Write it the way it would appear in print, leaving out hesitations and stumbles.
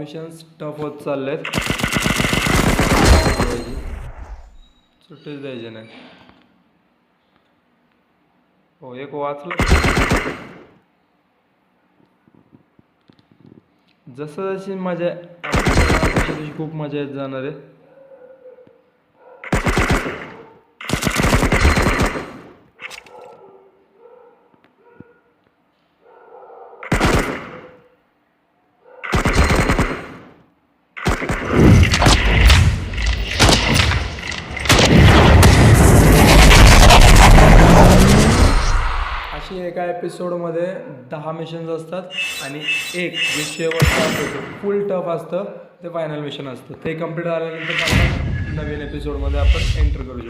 Missions tough होत चाललेत. सुट्टीच द्यायची नाही. हो एक वाचलं. जसं जशी मजा तशी खूप मजा येत जाणार आहे. अशी एका एपिसोडमध्ये 10 मिशन्स असतात आणि एक जे शेवटचं असतं फुल टफ असतं ते फायनल मिशन असतं. ते कंप्लीट झाल्यानंतर आपण नवीन एपिसोडमध्ये आपण एंटर करू शकतो.